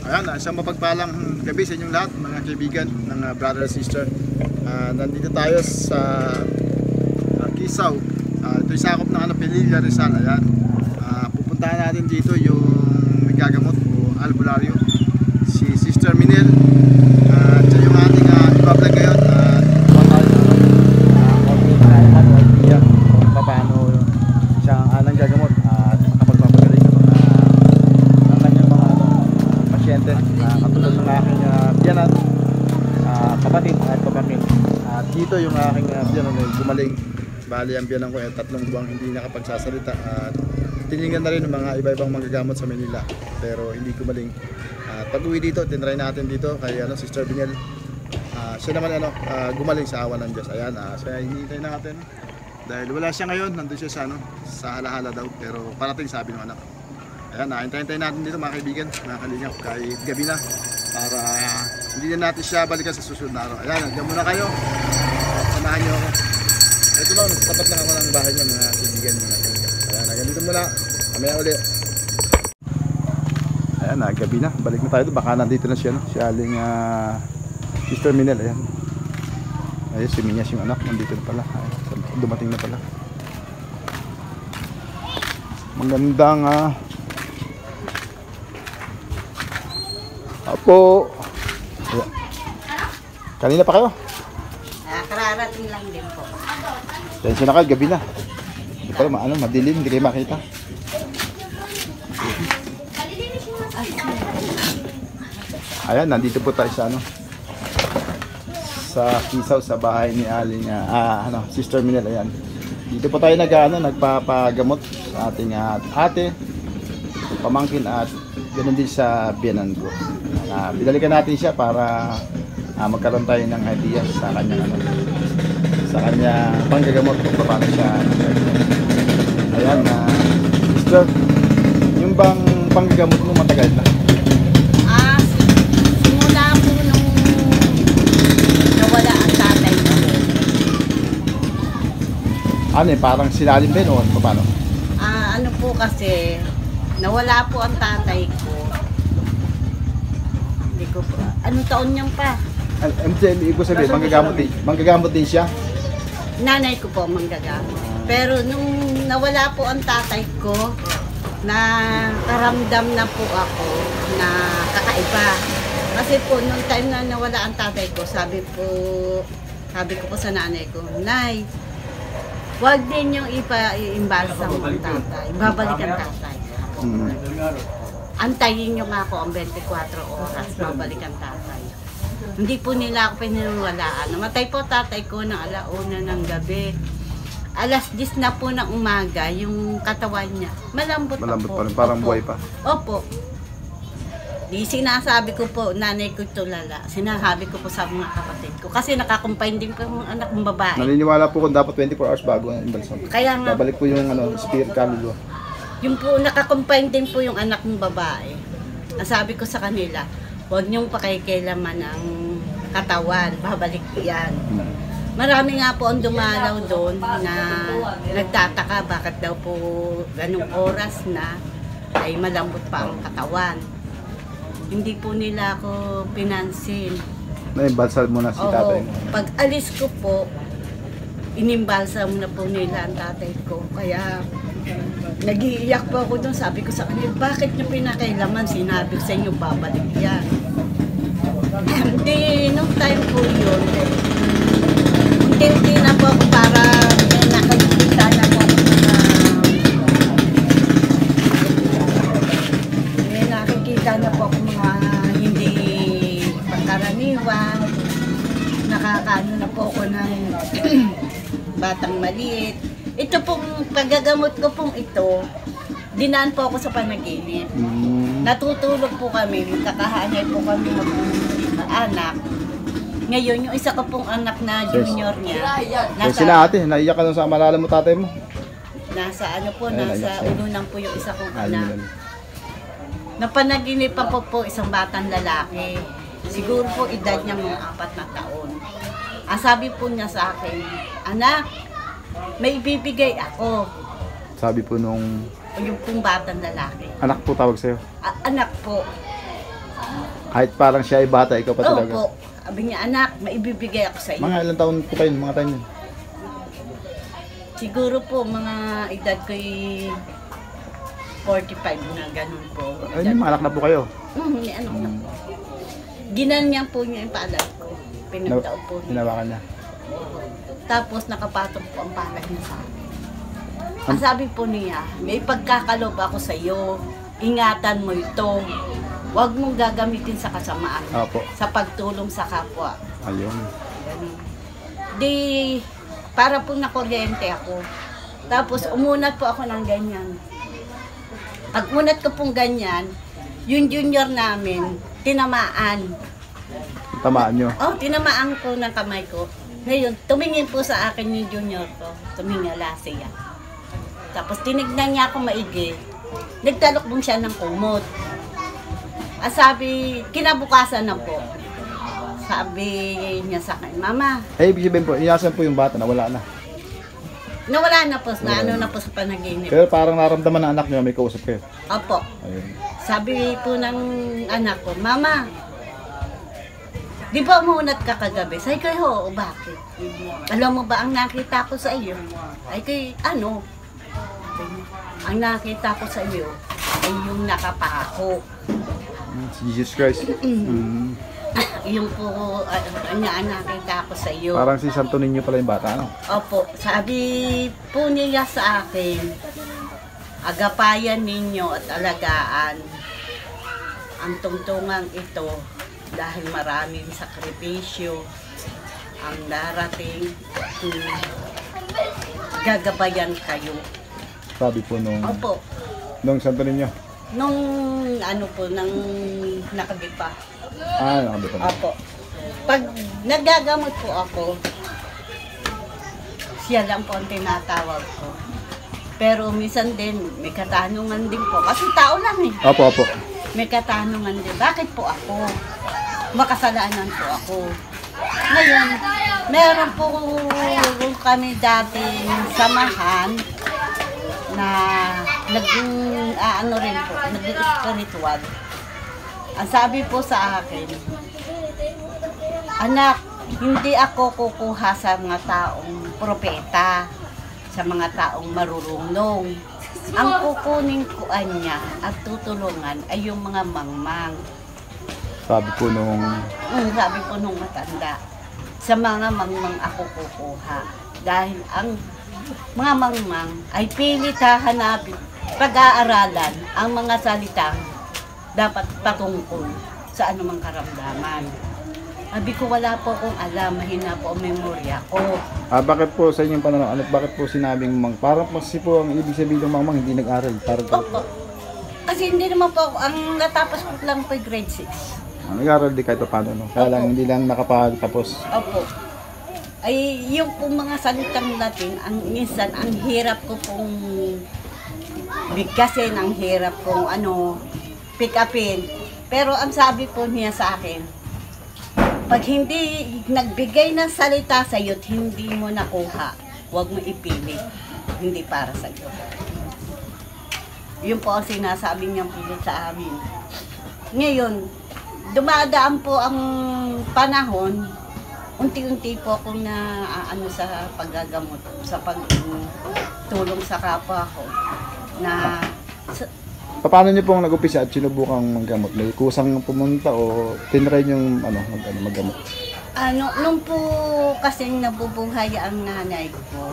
Ayan, isang mapagpalang gabi sa inyong lahat, mga kaibigan ng brother and sister. Nandito tayo sa Kisaw. Ito'y sakop ng Pililla, Rizal. Ayan. Pupuntahan natin dito yung may gagamot o albularyo, si Sister Minel. Siya yung ating ibablog ngayon. Paano siya ang gagamot at makapagpapagaling ng kanyang mga pasyente, katulad ng aking biyanan, kapatid at kapatid. At dito yung aking biyanan ay gumaling. Bali ang biyanan ko ay 3 buwang hindi nakapagsasalita at tiningnan na rin ng mga iba-ibang manggagamot sa Manila pero hindi gumaling. At pag uwi dito, tinry natin dito kay Sister Minel. Siya naman gumaling sa awa ng Diyos. Ayan, siya hinihintay natin. Dahil wala siya ngayon, nandun siya sa halahala daw, pero parating sabi ng anak. Ayan, hintayin natin dito mga kaibigan, mga kalingap, kahit gabi na, para hindi na natin siya balikan sa susunod na araw. Ayan, hanggang muna kayo, samahan niyo ako. Ito lang, tapat lang ako ng bahay niya mga kaibigan, mga kalingap. Ayan, hanggang dito muna, mamaya ulit. Ayan, gabi na, balik na tayo doon, baka nandito na siya, si aling Sister Minel. Ayan. Ayun, si Minyas yung anak, nandito na pala. Ayun, dumating na pala. Magandang Apo. Ayan. Kanina pa kayo? Kararating lang din po. Tensya na kayo, gabi na. Hindi pala madilim, hindi kayo makita. Ayan, nandito po tayo sa Kisaw, sa bahay ni aling Sister Minel. Ayan. Dito po tayo nagpapagamot sa ating ate, pamangkin at ganoon din sa biyanan ko. Binalikan natin siya para magkaroon tayo ng idea sa kanyang sa kanya panggagamot kung paano siya. Ayan, Sister, yung bang panggagamot mo matagal na? Simula po nung nawala ang tatay ko. Parang silalim din o paano? Ano po kasi, nawala po ang tatay ko. Hindi ko po, anong taon niyang pa? Ibig sabihin, manggagamot din siya? Nanay ko po manggagamot. Pero nung nawala po ang tatay ko, na karamdam na po ako na kakaiba. Kasi po, nung time na nawala ang tatay ko, sabi ko po sa nanay ko, Nay, huwag din yung iimbalsam ang tatay. Babalik ang tatay. Antayin nyo nga ako ang 24 oras, babalik ang tatay. Hindi po nila ako pinaniwalaan. Namatay po tatay ko ng 1:00 ng gabi. 10:00 na po ng umaga, yung katawan niya, malambot pa po. Parang buhay pa. Opo. Di sinasabi ko po, nanay ko tulala. Sinasabi ko po sa mga kapatid ko. Kasi nakakumpine din po yung anak ng babae. Naniniwala po kung dapat 24 hours bago ang imbalsam. Kaya nga, babalik po yung spirit kaluluwa. yung po nakakumpine din po yung anak ng babae. Sabi ko sa kanila, huwag niyong pakikialaman ng katawan, babalik yan. Marami nga po ang dumalaw doon na nagtataka bakit daw po ganung oras na ay malambot pa ang katawan. Hindi po nila ako pinansin. Naimbalsam mo na si tatay mo. Pag alis ko po, inimbalsam na po nila ang tatay ko. Kaya nag-iiyak po ako doon. Sabi ko sa kanila, bakit nyo pinakailaman? Sinabi ko sa inyo, babalik yan. Hindi, nung time po yun, hindi na po ako para nakikita na po ako nakikita na po ako mga hindi pagkaraniwan. Nakakaano na po ako ng batang maliit. Ito pong paggagamot ko pong ito, dinaan po ako sa panaginip. Natutulog po kami, magkakahanay po kami ng anak. Ngayon, yung isa ko pong anak na junior niya, Sila ate, naiyak ka sa malalam mo tatay mo? Nasa naiyak ulunan po yung isa kong anak. Napanaginipan po isang batang lalaki. Siguro po edad niya mga 4 na taon. Ang sabi po niya sa akin, anak, may ibibigay ako. Sabi po nung... O yung pong batang lalaki. Anak po tawag sa'yo? Anak po. Kahit parang siya ay bata, ikaw pa talaga. Opo. Sabi niya, anak, maibibigay ako sa iyo. Mga ilang taon po kayo, mga taon yun? Siguro po, mga edad ko'y 45 na ganun po. Ay, mga anak na po kayo. May anak na po. Ginanyan po niya yung palad ko. Pinagtao po niya. Hinawakan niya. Tapos nakapatong po ang palad niya sa akin. Ang sabi po niya, may pagkakalob ako sa iyo. Ingatan mo ito. Huwag mong gagamitin sa kasamaan. Opo. Sa pagtulong sa kapwa. Ayun. Ganun. Di, para po nakuryente ako. Tapos umunat po ako ng ganyan. Pag unat ko pong ganyan, yung junior namin, tinamaan. Tamaan nyo. Oh, tinamaan ko ng kamay ko. Ngayon, tumingin po sa akin yung junior ko. Tumingala siya. Tapos tinignan niya ako maigi. Nagtalokbong siya ng kumot. Sabi, kinabukasan na po. Sabi niya sa akin, Mama, Eh, ibig sabihin po, inasan po yung bata, nawala na. nawala na po, na ano na po sa panaginip. Pero parang naramdaman ng anak niyo, may kausap kayo. Opo. Ayun. Sabi po ng anak ko, Mama, di ba umunat ka kagabi? Sabi ko, oo, bakit? Alam mo ba ang nakita ko sa iyo? Ay kay, ano? Ang nakita ko sa iyo ay yung nakapako. Si Jesus Christ. Yung po, ang nakita ko sa iyo. Parang si Santo Niño pala yung bata, ano? Opo, sabi po niya sa akin, agapayan ninyo at alagaan ang tungtungang ito dahil maraming sakripisyo ang darating kung gagabayan kayo. Sabi po Opo, nung Santo Niño. nung ano po, nang nakagipa. Nakabi pa. Opo. Pag nagagamot po ako, siya lang po ang tinatawag ko. Pero minsan din, may katanungan din po. Kasi tao lang eh. Opo, opo. May katanungan din. Bakit po ako? Makasalanan po ako. Ngayon, meron po kami dating samahan na ano rin po, nag-spiritual. Ang sabi po sa akin, anak, hindi ako kukuha sa mga taong propeta, sa mga taong marurunong. Ang kukunin ko niya at tutulungan ay yung mga mangmang. Sabi po Sabi po nung matanda, sa mga mangmang ako kukuha. Dahil ang mga mangmang ay pilit hahanapin, pag-aaralan ang mga salitang dapat patungkol sa anumang karamdaman. Sabi ko, wala po akong alam, mahina po ang memorya ko. bakit po sa inyong pananaw, bakit po sinabing parang kasi po ang ibig sabihin ng mang hindi nag-aral. Opo. Kasi hindi naman po ako, ang natapos ko lang po ay grade 6. Nag-aral di kahit paano, no? Kaya lang hindi lang nakapagtapos. Opo. Ay, yung pong mga salitang Latin, minsan, ang hirap ko pong bigkasin, ang hirap kong pick upin. Pero ang sabi po niya sa akin, pag hindi nagbigay ng salita sa iyo at hindi mo nakuha, huwag mo ipilit. Hindi para sa iyo. Yun po ang sinasabi niyang pilit sa amin. Ngayon, dumadaan po ang panahon, unti-unti po akong sa paggagamot, sa pagtulong sa kapwa ko. Paano niyo pong nag-upisa at sinubukang maggamot? May kusang pumunta o tinry niyong maggamot? Nung po kasing nabubuhay ang nanay ko,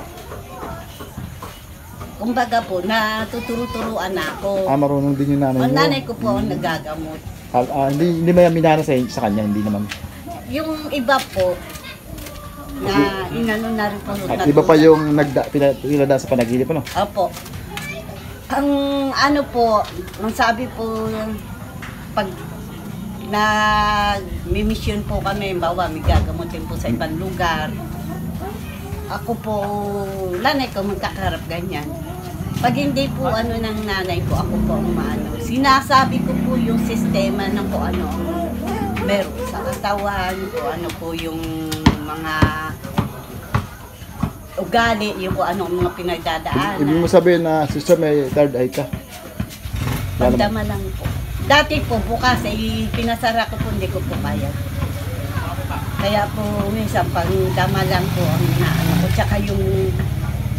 kumbaga po, natuturo-turuan ako. Marunong din yung nanay Ang niyo? nanay ko po ang nagagamot. Hindi may minana sa kanya, hindi naman. Yung iba po, na inano na rin po. At iba pa yung pinadaan sa panaginip, ano? Opo. Ang ang sabi po, pag nag-mission po kami, bawa may gagamutin po sa ibang lugar. Ako po, nanay ko magkakarap ganyan. Pag hindi po ng nanay ko, ako po ang sinasabi ko po yung sistema ng po meron sa katawan, kung po yung mga ugali, yung kung mga pinagdadaanan. Ibig mo sabihin na sister may third eye ka? Pagdama lang po. Dati po bukas ay pinasara ko po, hindi ko po kaya. Kaya po minsan pang dama lang po ang inaano ko. Tsaka yung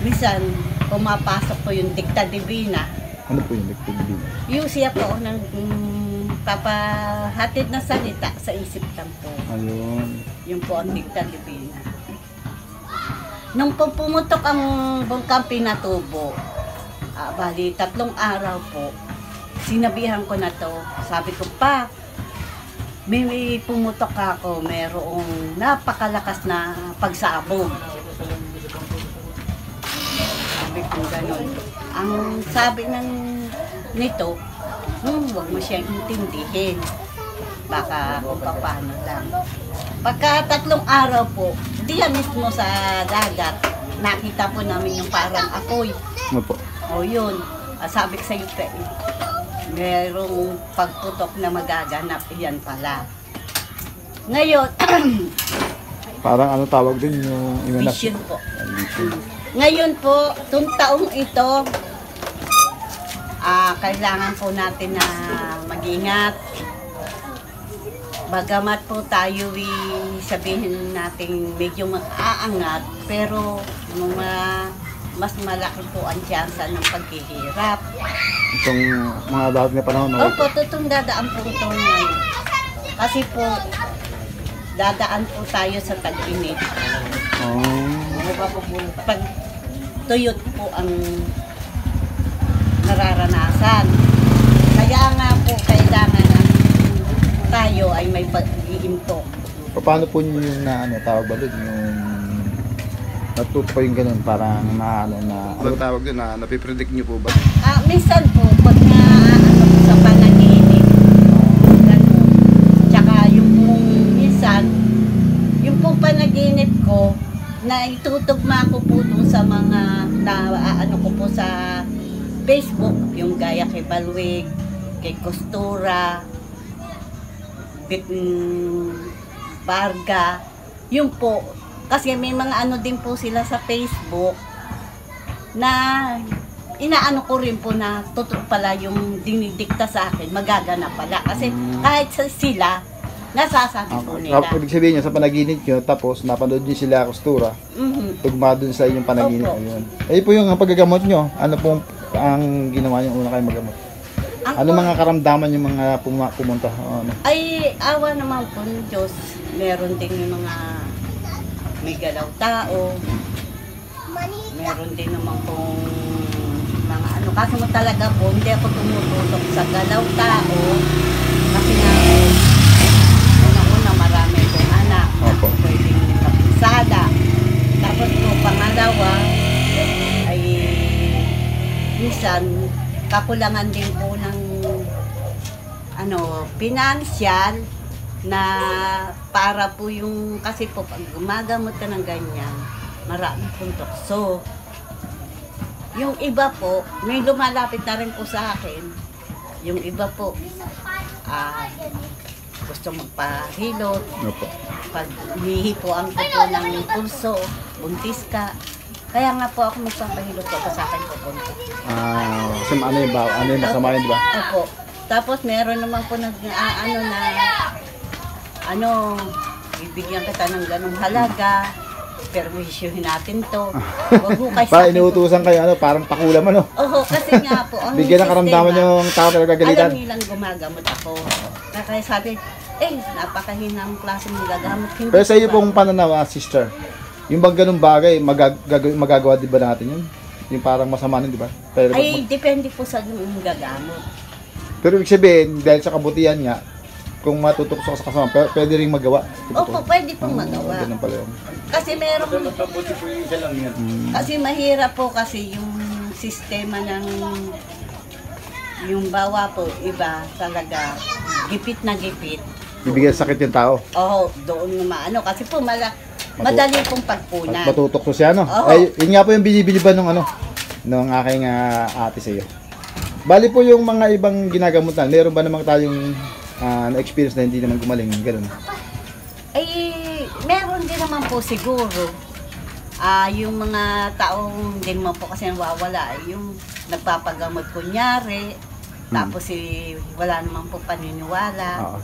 minsan pumapasok po yung dikta divina. Ano po yung nagpinibig? Yung siya po ng papahatid na salita sa isip lang po. Ayun. Yung po ang dikta divina. Nung po pumutok ang Bungkang Pinatubo, bali 3 araw po, sinabihan ko na to. Sabi ko pa, may pumutok ako, merong napakalakas na pagsabog. Sabi ko gano'n. Ang sabi nito, huwag mo siyang intindihin. Baka kung paano lang. Pagka 3 araw po, diyan mismo sa dagat, nakita po namin yung parang apoy. Ano po? O yun, sabi ko sa iyo, merong pagputok na magaganap, yan pala. Ngayon, Parang ano tawag din yung imanas? vision po. Vision. Ngayon po, itong taong ito, kailangan po natin na mag-ingat. Bagamat po tayo sabihin natin medyo mag-aangat, pero mas malaki po ang tsansa ng paghihirap. Itong mga dati na panahon. No? Opo, tutong dadaan po ito ngayon. Kasi po, dadaan po tayo sa tag-init. Pag tuyot po ang nararanasan. Kaya nga po, kailangan tayo ay may pag-iimtok. Paano po yung ano, tawag ba doon? Yung natuto po yung ganun, parang na ano na... Ano tawag doon? Na napipredict nyo po ba? Minsan po, pag na sa panaginip, ganun. Tsaka yung minsan, yung pong panaginip ko, na itutugma ko po dun sa mga ano ko po sa Facebook, yung gaya kay Balwig, kay Costura, Barga, yun po. Kasi may mga ano din po sila sa Facebook na inaano ko rin po na totoo pala yung dinidikta sa akin, magaganap pala. Kasi kahit sila, nasasabi po nila. Ibig sabihin nyo, sa panaginip nyo, tapos napanood nyo sila Costura, tugma dun sa inyong panaginip. Ayun. Ayun po yung paggagamot nyo, ano pong ang ginawa nyo una kayo magamot? Ano mga karamdaman yung mga pumunta? Ano? Ay, awa naman po ng Diyos. Meron din yung mga may galaw tao. Meron din naman pong mga ano. Kasi mo talaga po, hindi ako tumututok sa galaw tao. Kasi nga, una-una marami kong anak. Opo. Pwedeng kapisada. Tapos po, pangalawa, ay minsan, kakulangan din po ng financial na para po yung, kasi po pag gumagamot ka ng ganyan, maraming pong tukso. Yung iba po, may lumalapit na rin po sa akin. Yung iba po, gusto magpahilot. Opo. Pag hihipuan ko po ng pulso, buntis ka. Kaya nga po ako magpapahilot ko sa akin pupunta. Ano yung masama yun, di ba? Opo. Tapos meron naman po bibigyan kita ng ganong halaga, perwisyohin natin to. Huwag mo kayo Parang inuutusan kayo, parang pakulam ano? Oo, kasi nga po, ang Bigyan ng karamdaman yung tao na nagagalitan. alam nilang gumagamot ako. Kaya sabi, napakahinang klase mong gagamot. Hindi Pero sa iyo ba? pong pananaw, sister, yung bang ganung bagay, magagawa di ba natin yun? Yung parang masama nun, di ba? Pero, Depende po sa gagamot. pero ibig sabihin, dahil sa kabutihan nga, kung matutukso ka sa kasama, pwede rin magawa. Opo, pwede pong magawa. Ganun pala yun. Kasi meron, kasi mahirap po kasi yung sistema ng yung bawa po, iba talaga, gipit na gipit. Bibigyan sakit yung tao. Oo, doon maano, kasi po madali pong pagpunan. Matutukso siya, no? Oo. Ay, yun nga po yung binibiliban nung aking ate sa iyo. Bali po yung mga ibang ginagamutan, meron ba namang tayong na-experience na hindi naman gumaling, gano'n? Ay, meron din naman po siguro. Yung mga taong din mo po kasi nawawala, yung nagpapagamot kunyari, Tapos wala naman po paniniwala. Oo.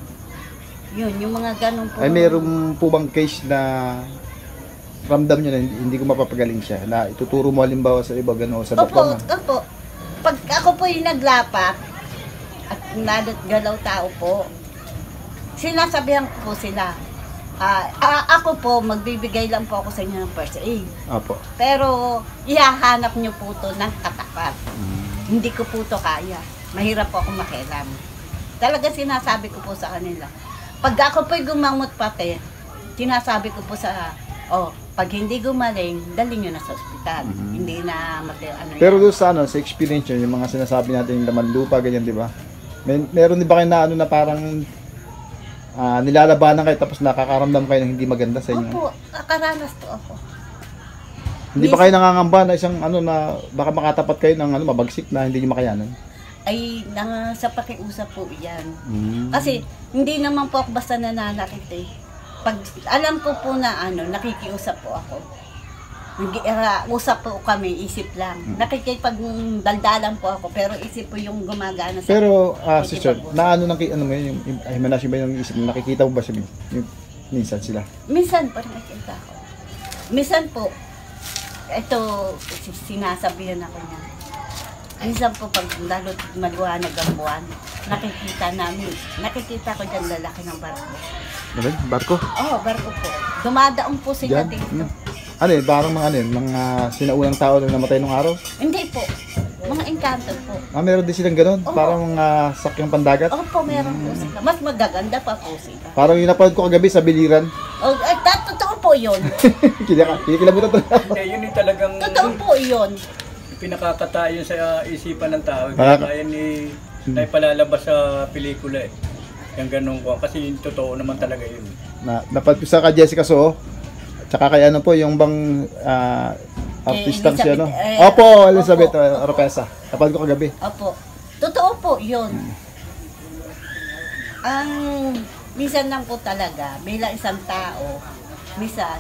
Yun, yung mga ganun po. Ay, meron po bang case na ramdam nyo na hindi ko mapapagaling siya, na ituturo mo halimbawa sa iba gano'n sa doktor? Opo. Pag ako po yung naglapat at galaw tao po, sinasabihan ko po sila, ako po, magbibigay lang po ako sa inyo ng first aid. Opo. Pero, ihahanap nyo po to ng katapat. Hindi ko po to kaya. Mahirap po akong makialam. Talaga sinasabi ko po sa kanila. Pag ako po'y gumamot pati, sinasabi ko po sa, pag hindi gumaling, dali nyo na sa ospital. Hindi na Pero doon sa sa experience nyo, yung mga sinasabi natin, yung laman lupa, ganyan, di ba? Meron din ba kayo na na parang nilalabanan kayo tapos nakakaramdam kayo ng hindi maganda sa inyo? Opo, nakaranas po ako. Hindi ba kayo nangangamba na isang na baka makatapat kayo ng mabagsik na hindi nyo makayanan? Ay, sa pakiusap po yan. Kasi, hindi naman po ako basta nananakit eh. Pag alam ko po na nakikiusap po ako. Usap po kami, isip lang. Nakikipagdaldalan po ako, pero isip po yung gumagana sa Pero, sister, yung imanasyon ba yung isip mo? Nakikita mo ba siya minsan sila? Minsan po nakikita ko. Minsan po, ito, sinasabihan ako niya. Minsan po, pag lalo't maliwanag ang buwan, nakikita ko dyan lalaki ng barko. Barko? Oo, barko po. Dumadaong po sila Diyan? dito. Parang mga sinaunang tao na namatay nung araw? Hindi po. Mga engkanto po. Meron din silang ganun? Oo. Parang mga sakyang pandagat? Opo, meron po sila. Mas magaganda pa po sila. Parang yung napanood ko kagabi sa Biliran. Totoo po yun. Kinikilabutan talaga. Yun yung talagang Totoo po yun. pinakakatayon sa isipan ng tao. Kaya ni palalabas sa pelikula eh. Yung ganun ko. Kasi totoo naman talaga yun. Napanood ko sa ka Jessica Soho. Tsaka kay po yung bang artistang siya, no? Opo, Elizabeth Oropesa. Napanood ko kagabi. Opo. Totoo po yun. Ang minsan lang po talaga, bilang isang tao, minsan,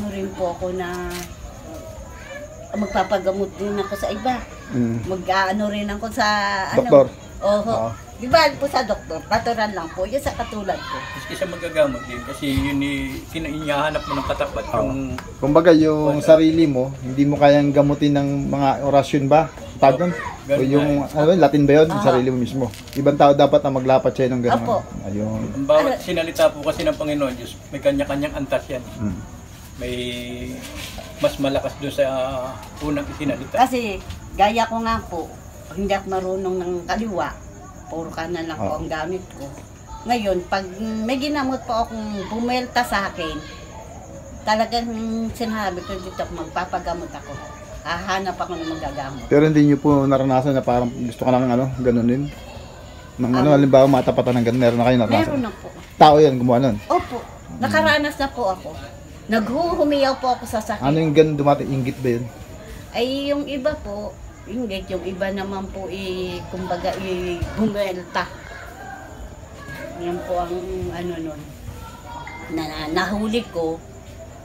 rin po ako na magpapagamot din ako sa iba. Rin ako sa Doktor. Oo. Di ba po sa doktor, paturan lang po, yun sa katulad ko. Kasi siya magagamot din. Kasi yun inahanap mo ng katapat. Yung Kumbaga yung sarili mo, hindi mo kayang gamutin ng mga orasyon ba? Tawag nun? O yung Latin ba yun? Yung sarili mo mismo. Ibang tao dapat na maglapat siya ng gano'n. Opo. Ayun. ang bawat sinalita po kasi ng Panginoon Diyos, may kanya-kanyang antas yan. May mas malakas doon sa unang isinalita. Kasi, gaya ko nga po, hindi ako marunong ng kaliwa, puro kanan lang po ang gamit ko. Ngayon, pag may ginamot po akong bumelta sa akin, talagang sinabi ko dito, magpapagamot ako. Hahanap ako ng magagamot. Pero hindi niyo po naranasan na parang gusto ka lang ganunin? Nang halimbawa matapatan ng ganun, meron na kayo naranasan? Meron na po. Tao yan, gumawa nun? Opo, nakaranas na po ako. Naghuhumiyaw po ako sa sakit. Ano yung ganun dumating? Inggit ba yun? Ay, yung iba po, hindi, yung iba naman po kumbaga bumelta. Yan po ang nun. Nahuli ko,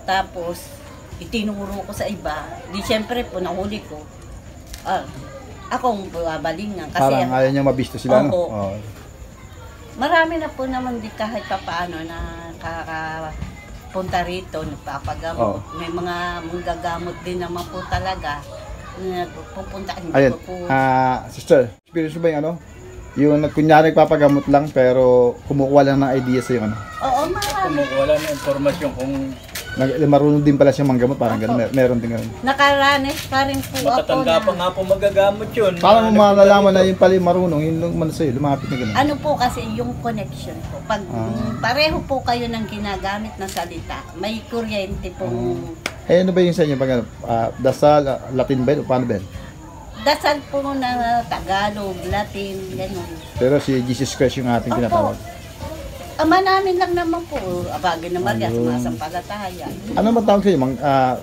tapos itinuro ko sa iba. Di syempre po nahuli ko. Akong babalingan kasi Parang ayaw niya mabisto sila, no? Oo. Marami na po naman di kahit papaano na kakapunta rito, nagpapagamot. May mga manggagamot din naman po talaga na pupunta. Ayun, sister, experience mo ba yung kunyari nagpapagamot lang pero kumukuha lang ng idea sa yung Oo, marami. Wala na informasyon kung marunong din pala siya manggamot, parang gano'n, meron din gano'n. Nakaranes pa rin po ako matatanda pa nga po magagamot yun. Parang malalaman na yung pala yung marunong, yun naman sa'yo, lumapit na gano'n. Ano po kasi yung connection po. Pag pareho po kayo ng ginagamit na salita, may kuryente pong... Ano ba yung sa inyo? Dasal, Latin ba yun? O paano ba yun? Dasal po na Tagalog, Latin, gano'n. Pero si Jesus Christ yung ating tinatawag. Ama namin lang naman po. Abagin na Maria, sumasampalataya. Ano ba tawag sa'yo?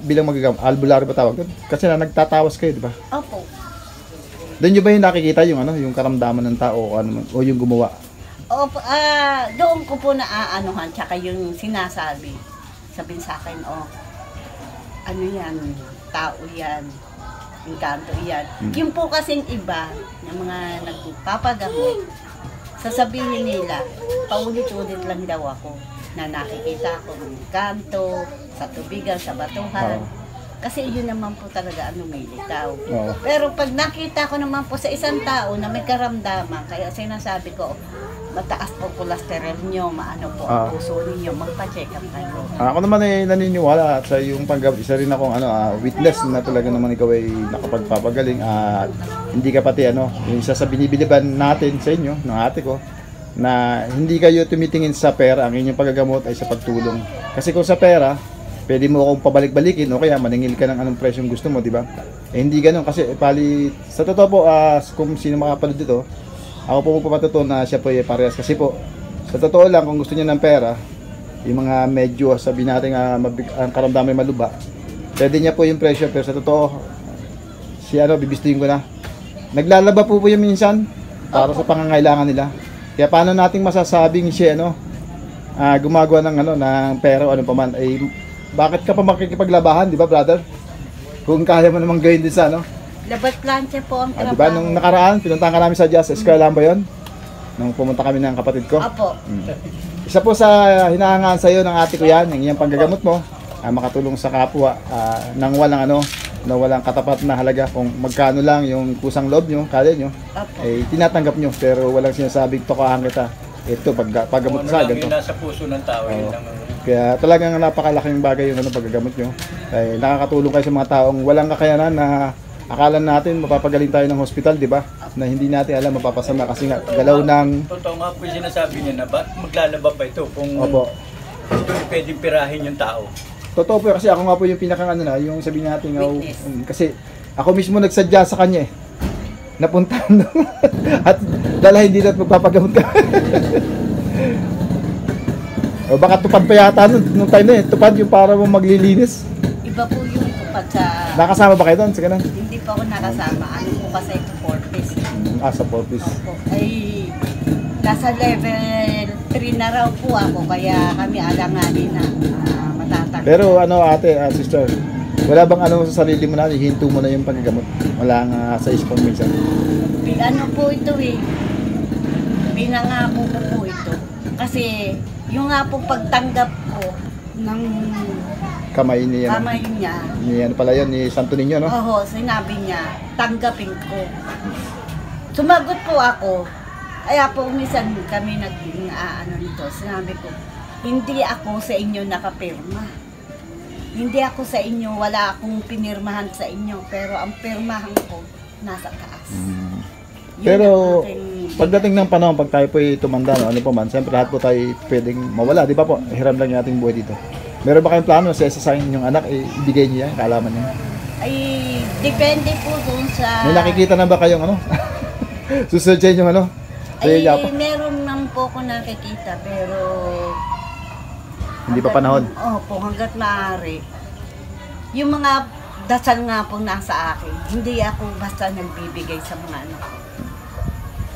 Bilang magagamot, albularyo ba tawag? Kasi nagtatawas kayo, di ba? Opo. Doon nyo ba yung nakikita yung yung karamdaman ng tao o yung gumawa? Opo, doon ko po naaanuhan, tsaka yung sinasabi. Sabihin sa akin, ano yan, tao yan. Encanto yan. Yung po kasing iba, ng mga nagpapagamot, sasabihin nila, paulit-ulit lang daw ako na nakikita ko ng Encanto, sa tubigan, sa batuhan. Oo. Kasi yun naman po talaga ang lumilitaw. Oo. Pero pag nakita ko naman po sa isang tao na may karamdaman, kaya sinasabi ko, mataas po cholesterol nyo, maano po ang puso ninyo, magpa-check up kayo. Ako naman ay naniniwala sa yung panggabi. Isa rin akong witness na talaga naman ikaw ay nakapagpapagaling at hindi ka pati yung isa sa binibiliban natin sa inyo, ng ate ko, na hindi kayo tumitingin sa pera, ang inyong paggagamot ay sa pagtulong. Kasi kung sa pera, pwede mo akong pabalik-balikin o kaya maningil ka ng anong presyong gusto mo, di ba? Eh hindi ganoon kasi pali sa totoo po kung sino makapanood dito, ako po magpapatuto na siya po ay parehas kasi po sa totoo lang kung gusto niya ng pera, yung mga medyo sabi natin ang karamdaman ay maluba, pwede niya po yung presyo pero sa totoo si bibistuin ko na. Naglalaba po yung minsan para sa pangangailangan nila. Kaya paano nating masasabing siya gumagawa ng pera o ano pa man ay bakit ka pa makikipaglabahan, di ba, brother? Kung kaya mo namang gawin din sa Labat plancha po ang trabaho. di ba, nung nakaraan, pinuntahan ka namin sa Jazz Eskwelahan ba yun? Nung pumunta kami ng kapatid ko. Apo. Isa po sa hinahangaan sa'yo ng ate ko yan, yung iyang panggagamot mo, makatulong sa kapwa, nang walang katapat na halaga kung magkano lang yung kusang loob nyo, kaya nyo, Apo. tinatanggap nyo, pero walang sinasabing tokahan kita. Ito, paggamot sa ganito. Yung nasa puso ng tao, yun lang. Kaya talagang napakalaking bagay yung paggagamot nyo. Ay, nakakatulong kayo sa mga taong walang kakayanan na akala natin mapapagaling tayo ng hospital, di ba? Na hindi natin alam mapapasama kasi nga galaw ng... Totoo nga po yung sinasabi niya na ba't maglalaba pa ito kung Opo. pwedeng pirahin yung tao. Totoo po kasi ako nga po yung pinakang yung sabihin natin Witness. kasi ako mismo nagsadya sa kanya napuntahan doon at dala hindi na't magpapagamot ka. O baka tupad pa yata nung time na tupad yung para mo maglilinis. Iba po yung tupad sa... Nakasama ba kayo doon? Sige na. Hindi po ako nakasama. Ano po kasi ito 4-piece. Sa 4-piece. Opo. Ay, nasa level 3 na raw po ako. Kaya kami alanganin na matatag. Pero ate, sister, wala bang sa sarili mo na, hihinto mo na yung paggagamot? Wala nga sa isip mo minsan? Ano po ito pinangako ko po ito. Kasi yung nga po pagtanggap ko ng Kamay niya. Ni pala yun, ni Santo Niño, no? Oo, sinabi niya, tanggapin ko. Sumagot po ako. Kaya po minsan kami nito, sinabi ko, hindi ako sa inyo nakapirma. Hindi ako sa inyo, wala akong pinirmahan sa inyo, pero ang pirmahan ko nasa taas. Yun Pero ang aking- pagdating ng panahon, pag tayo po tumanda, ano po man, siyempre lahat po tayo pwedeng mawala, di ba po? Hiram lang yung ating buhay dito. Meron ba kayong plano sa isa yung anak, ibigay niya yan, kaalaman niya? Ay, depende po dun sa... May nakikita na ba kayong susunod sa inyo Ay, Kaya pa. meron nang po ko nakikita, pero... Hindi pa panahon. Opo, hanggat maaari. Yung mga dasal nga po nasa akin, hindi ako basta nagbibigay sa mga anak ko.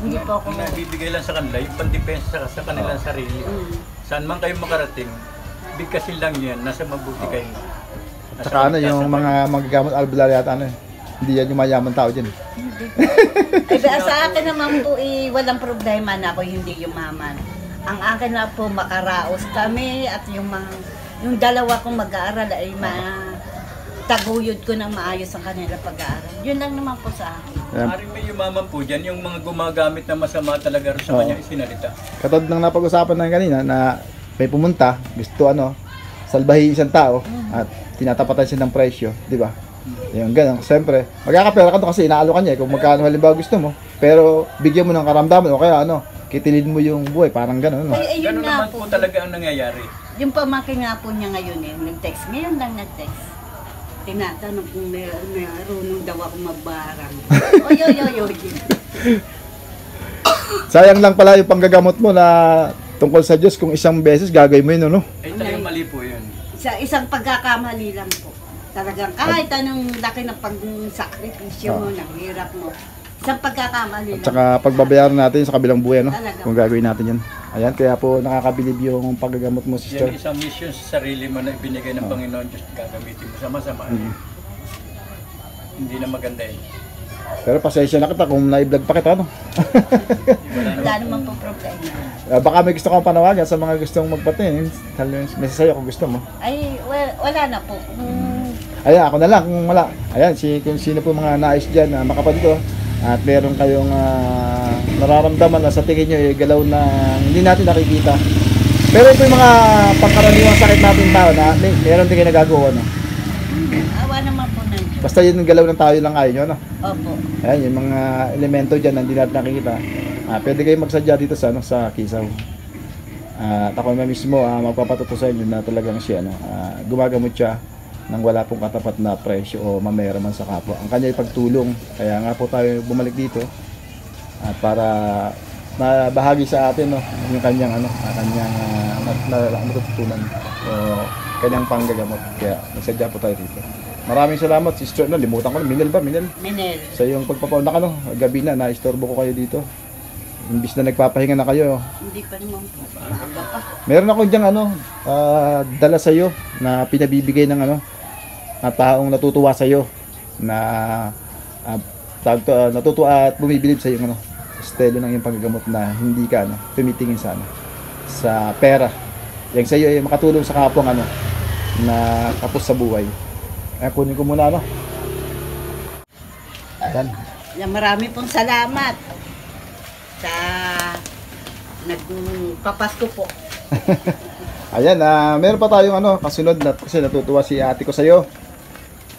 Hindi po ako... Kung nabibigay lang sa kanila, yung pandepensa sa kanilang sarili. Saan man kayo makarating, bigkasin lang yan, nasa mabuti kayo. At saka yung mga magagamot albular yata hindi yan yung mayaman tao dyan. Eh, sa akin naman po, walang problema na ako hindi yumaman. Ang akin na po, makaraos kami at yung dalawa kong mag-aaral ay taguyod ko ng maayos ang kanila pag-aaral. Yun lang naman po sa akin. Maaaring may yumaman po dyan, yung mga gumagamit na masama talaga rin sa kanya isinalita. Katulad ng napag-usapan na kanina na may pumunta, gusto salbahin isang tao at tinatapatan siya ng presyo, di ba? Yung gano'n, siyempre, magkakapera ka doon kasi inaalo ka niya kung magkano halimbawa gusto mo, pero bigyan mo ng karamdaman o kaya kitilid mo yung buhay, parang gano'n. Ay, ayun Ganun nga naman po talaga ang nangyayari. Yung pamangkin nga po niya ngayon nag-text. Ngayon lang nag-text. Tinatanong kung marunong daw ako magbarang. Oy. Sayang lang pala yung panggagamot mo na tungkol sa Diyos kung isang beses gagawin mo yun, Ay talagang mali po yun. Isang pagkakamali lang po. Talagang kahit anong laki ng pag-sakripisyo mo, ng hirap mo. Isang pagkakamali At lang. saka pagbabayaran natin sa kabilang buhay, Talaga. kung gagawin natin yan. Ayan, kaya po nakakabilib yung paggagamot mo, sister. Yan isang mission sa sarili mo na ibinigay ng Panginoon Diyos, gagamitin mo sama-sama. hindi na maganda eh. Pero pasensya na kita kung na-vlog pa kita, no? Wala naman po problema. Baka may gusto kang panawagan sa mga gustong magpatin. Message sa'yo kung gusto mo. Ay, wala na po. Ayan, ako na lang kung wala. Ayan, kung sino po mga nais dyan na makapanto at meron kayong nararamdaman na sa tingin nyo galaw na hindi natin nakikita. Pero ito yung mga pangkaraniwang sakit natin tao na meron din kayo nagagawa, no? Awa naman po na. Basta yung galaw ng tayo lang ayaw nyo, no? Opo. Ayan, yung mga elemento dyan na hindi natin nakikita. Pwede kayo magsadya dito sa, sa Kisaw. At ako na mismo magpapatuto sa inyo na talagang siya gumagamot siya nang wala pong katapat na presyo o mamera man sa kapwa. Ang kanya ipagtulong. Kaya nga po tayo bumalik dito at para bahagi sa atin yung kanyang natutunan o kanyang panggagamot. Kaya nagsadya po tayo dito. Maraming salamat, sister. Limutan ko na. Minel ba? Minel? Minel. Sa iyong pagpapaunak, gabi na, na-istorbo ko kayo dito. Imbis na nagpapahinga na kayo. Hindi pa naman po. Maaga pa. Meron ako diyang dala sa iyo na pinabibigay ng na taong natutuwa sa iyo na natutuwa at bumibilib sa iyo estilo ng iyong paggagamot na hindi ka tumitingin sa pera. Yang sa iyo ay makatulong sa kapwa na kapos sa buhay. Ay kunin ko muna Yan. Marami pong salamat sa nagpapasko po. Ayan, meron pa tayong kasunod na kasi natutuwa si ate ko sa iyo.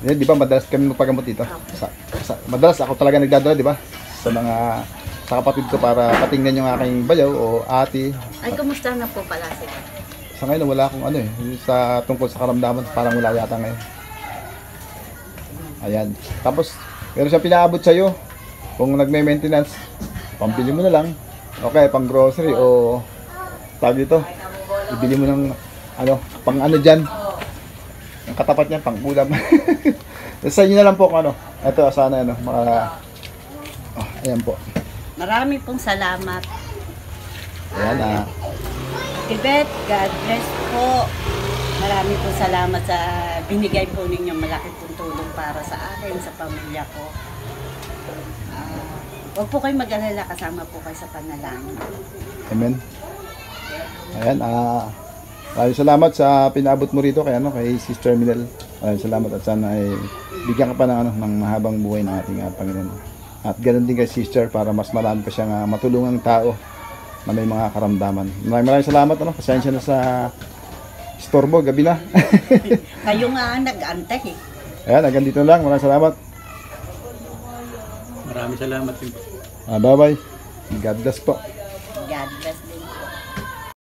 Yan, di ba madalas kami magpagamot dito? Madalas ako talaga nagdadala, di ba? Sa kapatid ko para patingnan yung aking bayaw o ate. Ay, kumusta na po pala sila? Sa ngayon wala akong sa tungkol sa karamdaman, parang wala yata ngayon. Ayan. Tapos, meron siyang pinaabot sa iyo. Kung nagme-maintenance, pambili mo na lang. Okay, pang grocery o tawag dito. Ibili mo ng pang dyan. Ang katapat niya, pang ulam. Sa inyo na lang po kung ito, sana ayan po. Marami pong salamat. Ayan, Tibet, God bless po. Marami pong salamat sa binigay po ninyong malaki pong tulong para sa akin, sa pamilya ko. Huwag po kayo mag-alala, kasama po kayo sa panalangin. Amen. Ayan, maraming salamat sa pinaabot mo rito kay Sister Minel. Maraming salamat at sana ay bigyan ka pa ng mahabang buhay ng ating Panginoon. At ganoon din kay Sister para mas marami pa siyang matulungang tao na may mga karamdaman. Maraming salamat. Pasensya na sa istorbo, gabi na. Kayo nga nag-antay. Ayan, hanggang dito lang. Maraming salamat. Maraming salamat din po. Bye-bye. God bless po. God bless.